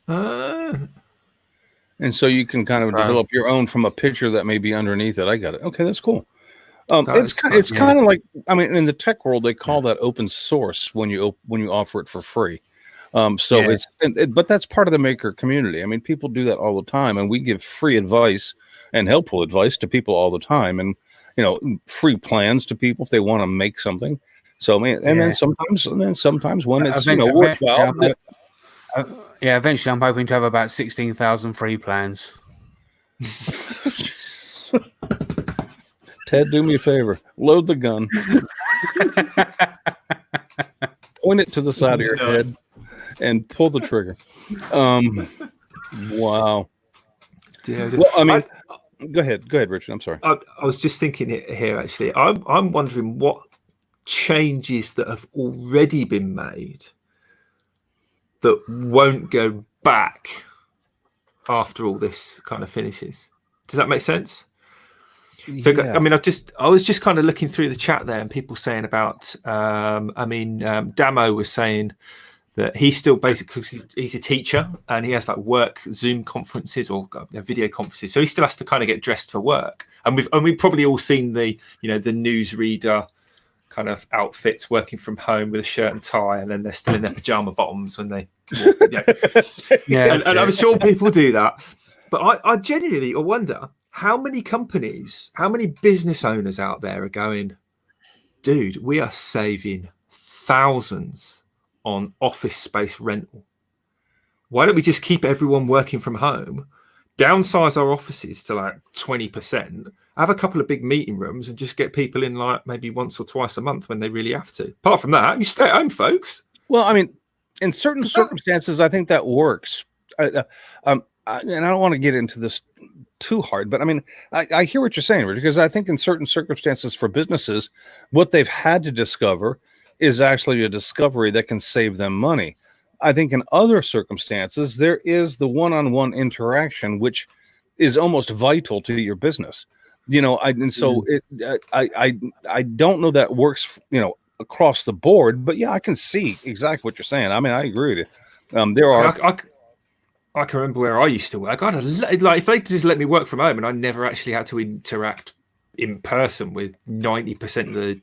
And so you can kind of develop your own from a picture that may be underneath it. I got it. Okay, that's cool. It's kind of like, I mean, in the tech world, they call that open source when you offer it for free. But that's part of the maker community. I mean, people do that all the time, and we give free advice and helpful advice to people all the time, and free plans to people if they want to make something. So, then sometimes when it's worthwhile. Eventually, I'm hoping to have about 16,000 free plans. Ted, do me a favor. Load the gun. Point it to the side of your head and pull the trigger. Wow. Well, I mean, go ahead, Richard. I'm sorry. I was just thinking here, actually. I'm wondering what changes that have already been made that won't go back after all this kind of finishes. Does that make sense? So, yeah. I mean, I was just kind of looking through the chat there, and people saying about. Damo was saying that he's still basically, he's a teacher and he has like work Zoom conferences or video conferences, so he still has to kind of get dressed for work. And we've probably all seen the the newsreader kind of outfits working from home with a shirt and tie, and then they're still in their pajama bottoms when they walk. And I'm sure people do that. But I genuinely wonder how many companies, how many business owners out there are going, dude, we are saving thousands on office space rental. Why don't we just keep everyone working from home, downsize our offices to like 20%, have a couple of big meeting rooms, and just get people in like maybe once or twice a month when they really have to. Apart from that, you stay at home, folks. Well, I mean, in certain circumstances, I think that works. And I don't want to get into this too hard, but I mean, I hear what you're saying, Richard, because I think in certain circumstances for businesses, what they've had to discover is actually a discovery that can save them money. I think in other circumstances, there is the one-on-one interaction, which is almost vital to your business. I don't know that works, across the board, but yeah, I can see exactly what you're saying. I mean, I agree with you. There are. I can remember where I used to work. If they just let me work from home and I never actually had to interact in person with 90% of the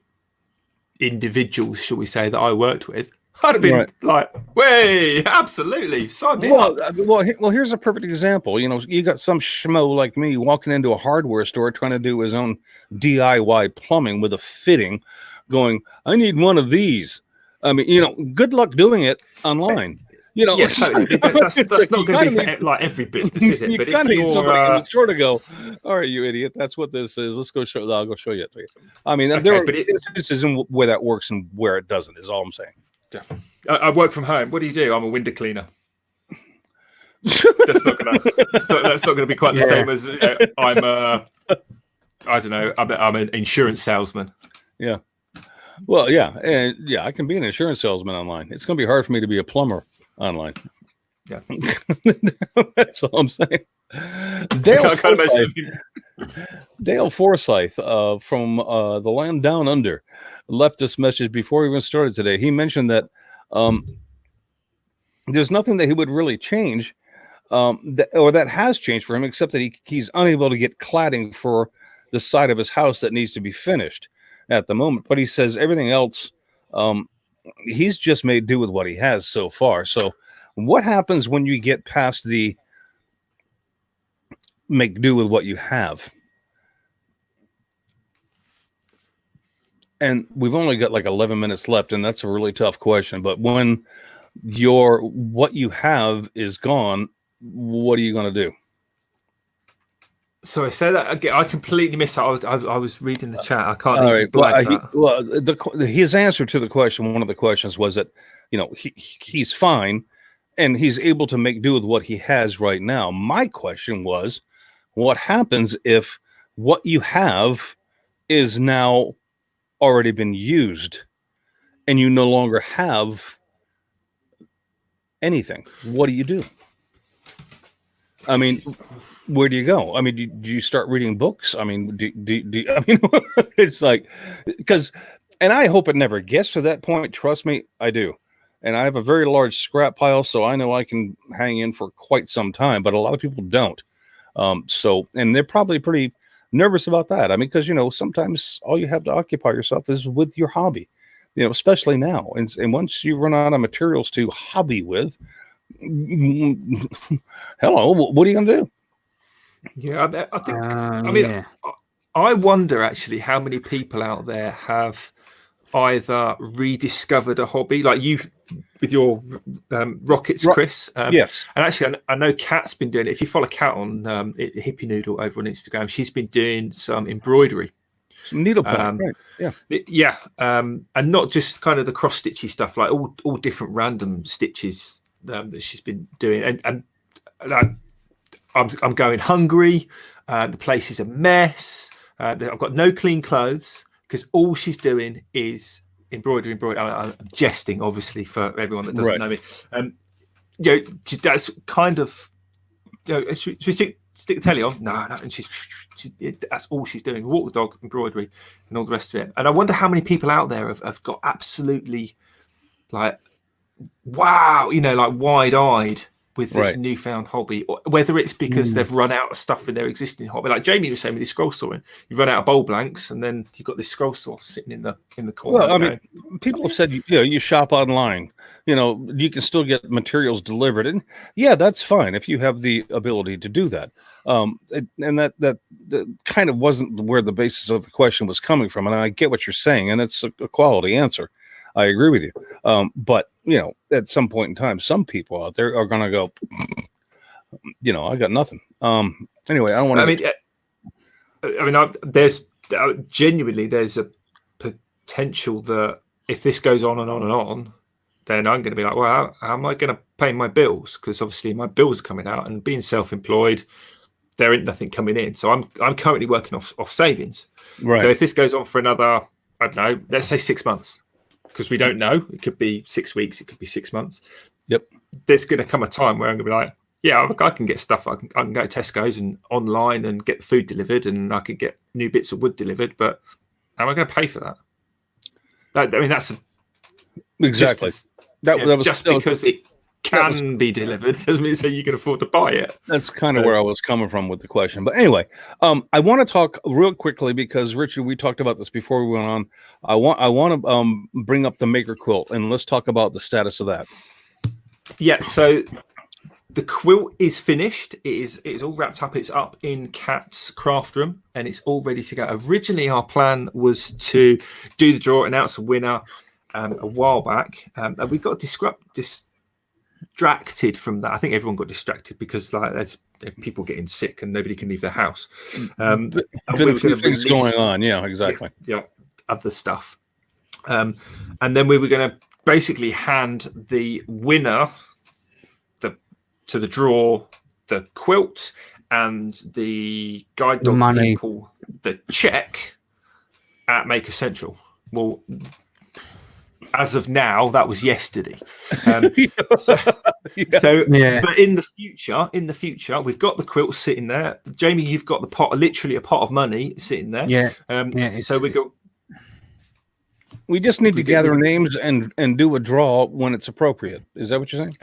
individuals, shall we say, that I worked with, I'd have been like, "Way, absolutely, sign me up." Well, here's a perfect example. You know, you got some schmo like me walking into a hardware store trying to do his own DIY plumbing with a fitting, going, "I need one of these." I mean, you know, good luck doing it online. You know, yeah, totally. That's not going to be for, like every business, is it? But if you need somebody in the store to go, "All right, you idiot, that's what this is. Let's go show. I'll go show you it to you." I mean, this isn't where that works and where it doesn't. Is all I'm saying. Yeah. I work from home. What do? I'm a window cleaner. That's not gonna be quite the same as I'm. I don't know. I'm an insurance salesman. Yeah. Well, yeah, and I can be an insurance salesman online. It's going to be hard for me to be a plumber online. Yeah, that's all I'm saying. Dale Forsyth from the land down under left this message before we even started today. He mentioned that there's nothing that he would really change, that has changed for him, except that he's unable to get cladding for the side of his house that needs to be finished at the moment. But he says everything else, he's just made do with what he has so far. So what happens when you get past the make do with what you have? And we've only got like 11 minutes left, and that's a really tough question. But when what you have is gone, what are you going to do? Sorry, say that again. I completely missed that. I was reading the chat. I can't. All right. His answer to the question, one of the questions was that, you know, he's fine, and he's able to make do with what he has right now. My question was, what happens if what you have is now already been used, and you no longer have anything? What do you do? I mean, where do you go? I mean, do you start reading books? I mean, do I mean, it's like, because, and I hope it never gets to that point. Trust me, I do. And I have a very large scrap pile, so I know I can hang in for quite some time, but a lot of people don't. And they're probably pretty nervous about that. I mean, because, you know, sometimes all you have to occupy yourself is with your hobby, you know, especially now. And once you run out of materials to hobby with, hello, what are you going to do? Yeah, I think. I mean, I wonder actually how many people out there have either rediscovered a hobby, like you with your rockets, Chris. Yes, and actually, I know Kat's been doing it. If you follow Kat on Hippie Noodle over on Instagram, she's been doing some embroidery, some needlepoint, right? Yeah, and not just kind of the cross stitchy stuff, like all different random stitches that she's been doing, and I'm going hungry. The place is a mess. I've got no clean clothes because all she's doing is embroidery. I'm jesting, obviously, for everyone that doesn't know me. You know, that's kind of, you know, should we stick the telly on? No. And that's all she's doing. Walk the dog, embroidery, and all the rest of it. And I wonder how many people out there have got absolutely like, wow, you know, like wide-eyed with this newfound hobby, or whether it's because they've run out of stuff in their existing hobby. Like Jamie was saying with his scroll sawing, you run out of bowl blanks, and then you've got this scroll saw sitting in the corner. Well, I mean, people have said, you know, you shop online, you know, you can still get materials delivered, and yeah, that's fine if you have the ability to do that. And that kind of wasn't where the basis of the question was coming from, and I get what you're saying, and it's a quality answer. I agree with you. But, you know, at some point in time, some people out there are going to go, you know, I got nothing. Anyway, I don't want to. There's genuinely, there's a potential that if this goes on and on and on, then I'm going to be like, well, how am I going to pay my bills? Because obviously my bills are coming out, and being self-employed, there ain't nothing coming in. So I'm currently working off savings. Right. So if this goes on for another, I don't know, let's say 6 months. Because we don't know. It could be 6 weeks. It could be 6 months. Yep. There's going to come a time where I'm going to be like, yeah, I can get stuff. I can go to Tesco's and online and get food delivered, and I could get new bits of wood delivered. But how am I going to pay for that? I mean, that's exactly that was just because can be delivered doesn't mean so you can afford to buy it. That's kind of where I was coming from with the question. But anyway, I want to talk real quickly because Richard, we talked about this before we went on. I want to bring up the Maker quilt, and let's talk about the status of that. Yeah, so the quilt is finished. It's all wrapped up. It's up in Kat's craft room, and it's all ready to go. Originally, our plan was to do the draw, announce a winner a while back, and we got distracted from that. I think everyone got distracted because there's people getting sick and nobody can leave their house. Been a few things going on. Yeah, exactly. Yeah, other stuff. And then we were going to basically hand the winner to the draw, the quilt and the guide dog money. people the check at Maker Central. Well, as of now, that was yesterday. But in the future, we've got the quilt sitting there. Jamie, you've got the pot, literally a pot of money sitting there. Yeah. So we go. We just need to gather names and do a draw when it's appropriate. Is that what you're saying?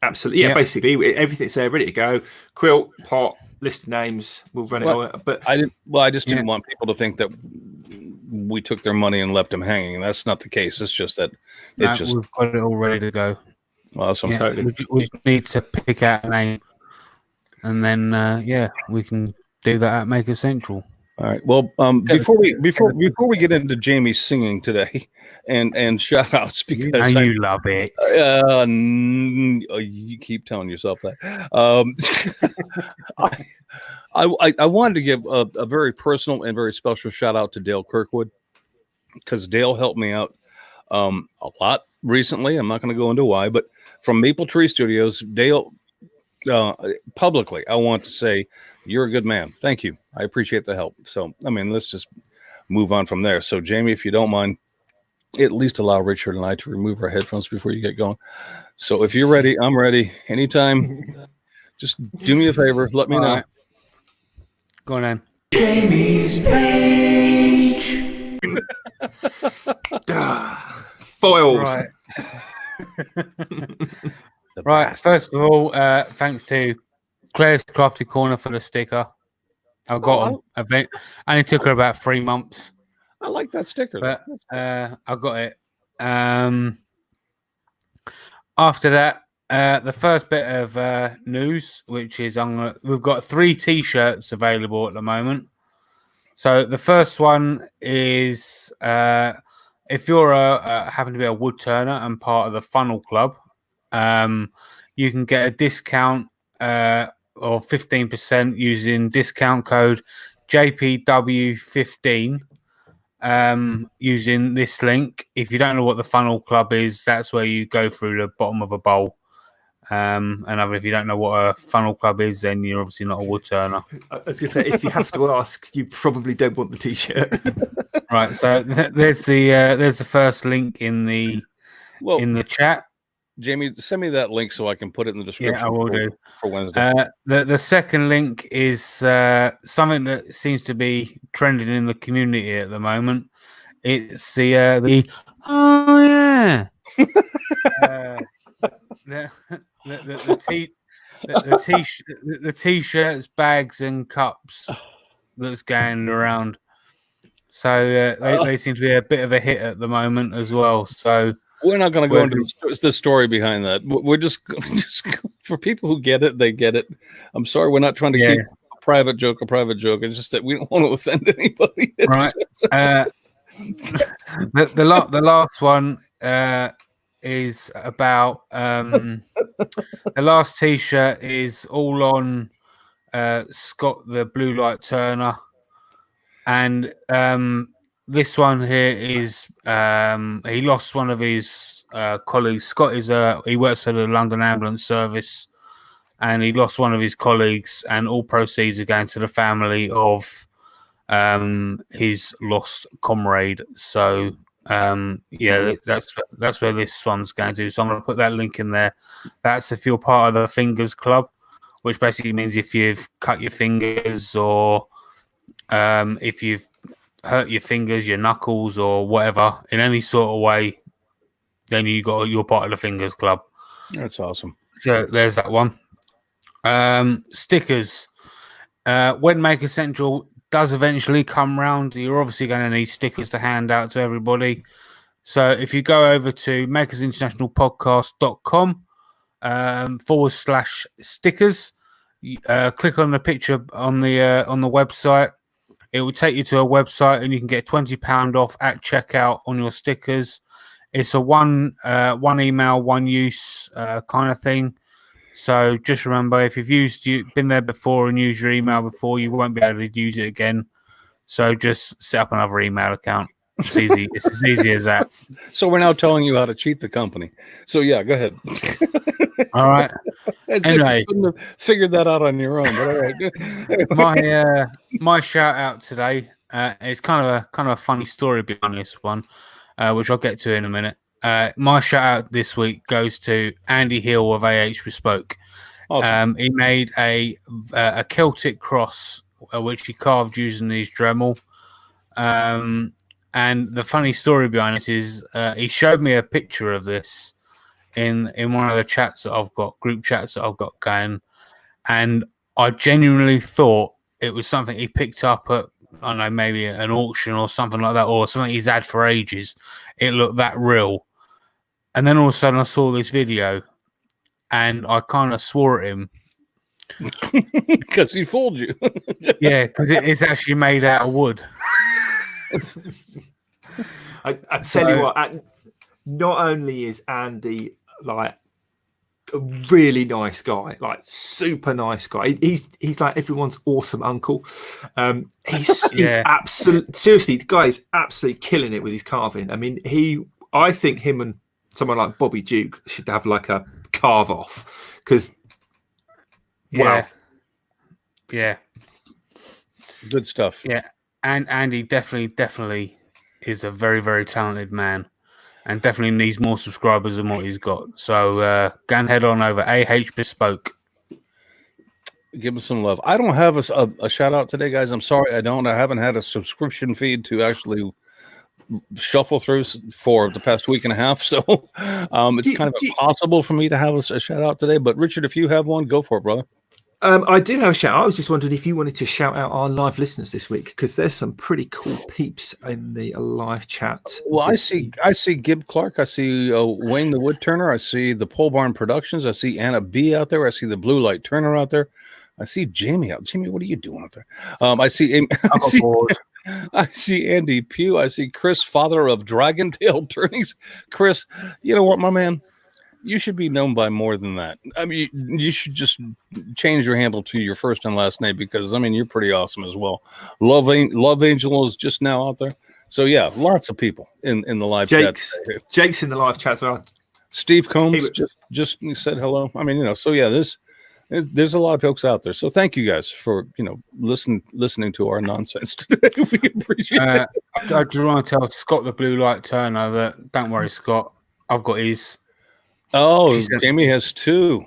Absolutely. Yeah, basically everything's there, ready to go. Quilt, pot, list of names. We'll run it all. But I just didn't want people to think that we took their money and left them hanging. That's not the case. It's just that we've got it all ready to go. Awesome. We need to pick out a name, and then we can do that at Maker Central. All right. Well, before we get into Jamie's singing today and shout outs, because you love it. You keep telling yourself that. I wanted to give a very personal and very special shout out to Dale Kirkwood, because Dale helped me out a lot recently. I'm not going to go into why, but from Maple Tree Studios, Dale, publicly, I want to say you're a good man. Thank you. I appreciate the help. So, let's just move on from there. So, Jamie, if you don't mind, at least allow Richard and I to remove our headphones before you get going. So, if you're ready, I'm ready. Anytime, just do me a favor. Let me know. Right. Go on, then. Jamie's page. Foiled. Right. Right. First of all, thanks to Claire's Crafty Corner for the sticker. I got them. Only took her about 3 months. I like that sticker. But I got it. After that, the first bit of news, which is we've got 3 T-shirts available at the moment. So the first one is if you're happen to be a wood turner and part of the Funnel Club, you can get a discount of 15% using discount code JPW15 using this link. If you don't know what the Funnel Club is, that's where you go through the bottom of a bowl. And if you don't know what a Funnel Club is, then you're obviously not a wood turner. I was going to say, if you have to ask, you probably don't want the T-shirt. Right. So there's the first link in the chat. Jamie, send me that link so I can put it in the description. Yeah, I will do for Wednesday. The second link is something that seems to be trending in the community at the moment. It's the t-shirts, bags, and cups that's going around. So they seem to be a bit of a hit at the moment as well. So. We're not going to go into the story behind that. We're just for people who get it, they get it. I'm sorry, we're not trying to keep a private joke. It's just that we don't want to offend anybody. Right. The last one is about the last T-shirt is all on Scott the Blue Light Turner, and this one here is he lost one of his colleagues. Scott he works for the London Ambulance Service, and he lost one of his colleagues, and all proceeds are going to the family of his lost comrade. So that's where this one's going to. So I'm going to put that link in there. That's if you're part of the Fingers Club, which basically means if you've cut your fingers or if you've hurt your fingers, your knuckles, or whatever in any sort of way, then you're part of the Fingers Club. That's awesome. So there's that one. Stickers. When Maker Central does eventually come round, you're obviously going to need stickers to hand out to everybody. So if you go over to makersinternationalpodcast.com /stickers, click on the picture on the website. It will take you to a website and you can get £20 off at checkout on your stickers. It's a one email, one use kind of thing. So just remember, if you've been there before and used your email before, you won't be able to use it again. So just set up another email account. It's easy. It's as easy as that. So we're now telling you how to cheat the company. So yeah, go ahead. All right. Anyway, you couldn't have figured that out on your own. But all right. My shout out today is kind of a funny story behind this one, which I'll get to in a minute. My shout out this week goes to Andy Hill of AH Bespoke. Awesome. He made a Celtic cross, which he carved using his Dremel. And the funny story behind it is he showed me a picture of this in one of the chats that I've got, group chats that I've got going. And I genuinely thought it was something he picked up at, I don't know, maybe an auction or something like that, or something he's had for ages. It looked that real. And then all of a sudden I saw this video and I kind of swore at him. Because he fooled you. Yeah, because it's actually made out of wood. I tell you what, not only is Andy like a really nice guy, like super nice guy. He's like everyone's awesome uncle. He's absolutely, seriously, the guy is absolutely killing it with his carving. I mean, I think him and someone like Bobby Duke should have like a carve off because wow. Yeah. Good stuff. Yeah. And Andy definitely is a very, very talented man and definitely needs more subscribers than what he's got. So go and head on over AH Bespoke. Give him some love. I don't have a shout out today, guys. I'm sorry. I haven't had a subscription feed to actually shuffle through for the past week and a half. So it's kind of impossible for me to have a shout out today. But Richard, if you have one, go for it, brother. I do have a shout out. I was just wondering if you wanted to shout out our live listeners this week because there's some pretty cool peeps in the live chat. Well, I see Gib Clark. I see Wayne the Woodturner. I see the Pole Barn Productions. I see Anna B out there. I see the Blue Light Turner out there. I see Jamie out. Jamie, what are you doing out there? I see I see Andy Pugh. I see Chris, father of Dragon Tail Turnings. Chris, you know what, my man? You should be known by more than that. I mean, you should just change your handle to your first and last name because, I mean, you're pretty awesome as well. Love Angel is just now out there. So, yeah, lots of people in the live chat. Jake's in the live chat as well. Steve Combs just said hello. I mean, so, yeah, there's a lot of folks out there. So thank you guys for, listening to our nonsense today. We appreciate it. I do want to tell Scott the Blue Light Turner that, don't worry, Scott, I've got his. Oh, Jamie has two.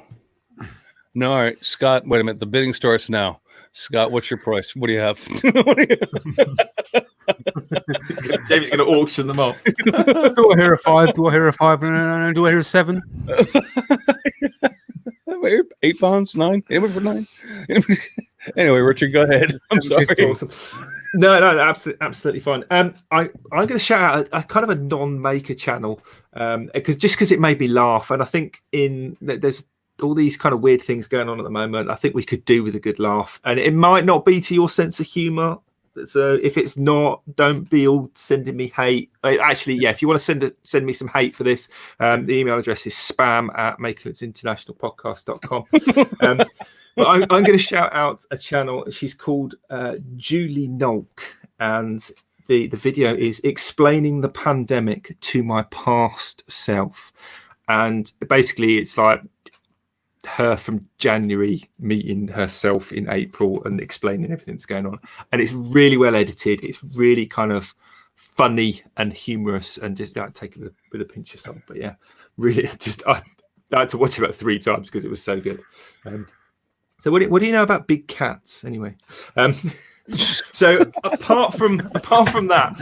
No, all right, Scott. Wait a minute. The bidding starts now. Scott, what's your price? What do you have? Jamie's going to auction them off. Do I hear a 5? Do I hear a 5? No. Do I hear a 7? 8 pounds, 9. Anyway, for 9. Anyway, Richard, go ahead. I'm sorry. Awesome. No, absolutely fine. I'm going to shout out a kind of a non-maker channel because it made me laugh, and I think there's all these kind of weird things going on at the moment. I think we could do with a good laugh, and it might not be to your sense of humour. So if it's not, don't be all sending me hate. Actually, yeah, if you want to send me some hate for this, the email address is spam@makersinternationalpodcast.com. But I'm going to shout out a channel. She's called Julie Nolk, and the video is explaining the pandemic to my past self. And basically, it's like her from January meeting herself in April and explaining everything that's going on. And it's really well edited. It's really kind of funny and humorous, and just take it with a pinch of salt. But yeah, really, I had to watch it about 3 times because it was so good. So what do you know about big cats anyway? So apart from that,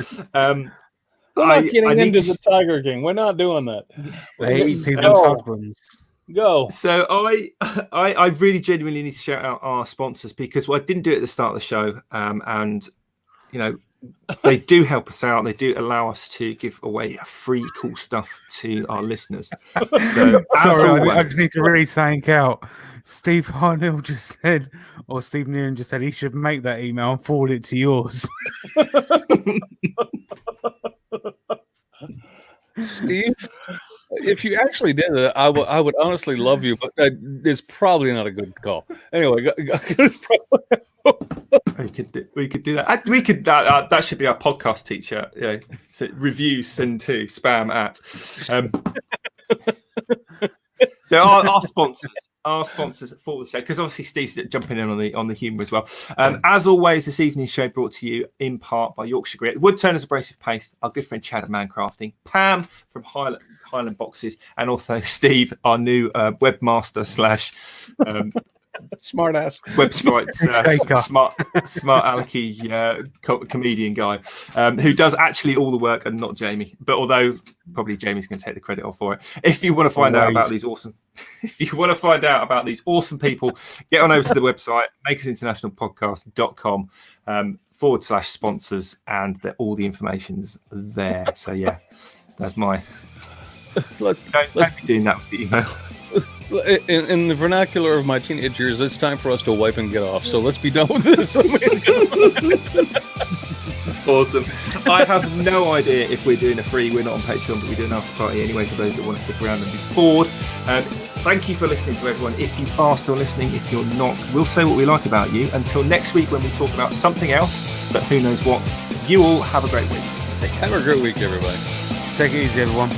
we're not getting into the Tiger King. We're not doing that. They eat people's husbands. Go. So I really genuinely need to shout out our sponsors because I didn't do it at the start of the show, and they do help us out. They do allow us to give away free cool stuff to our listeners. So, sorry, I just need to read something out. Steve Harnell just said, or Steve Neeran just said, he should make that email and forward it to yours. Steve, if you actually did it, I would honestly love you, but it's probably not a good call. Anyway, we could do that. We could that should be our podcast teacher. Yeah, so reviews send to spam at. So our sponsors for the show, because obviously Steve's jumping in on the humour as well. As always, this evening's show brought to you in part by Yorkshire Grit, Wood Turners Abrasive Paste, our good friend Chad at Mancrafting, Pam from Highland Boxes, and also Steve, our new webmaster / smartass website smart alecky comedian guy who does actually all the work and not Jamie, but although probably Jamie's going to take the credit off for it. If you want to find out about these awesome people, get on over to the website makersinternationalpodcast.com /sponsors, and all the information's there. So yeah, that's my don't be doing that with the email. In the vernacular of my teenage years, it's time for us to wipe and get off. So let's be done with this. Awesome. I have no idea if we're doing a free. We're not on Patreon, but we do an after party anyway for those that want to stick around and be bored. Thank you for listening to everyone. If you are still listening, if you're not, we'll say what we like about you. Until next week when we talk about something else, but who knows what. You all have a great week. Have a great week, everybody. Take it easy, everyone.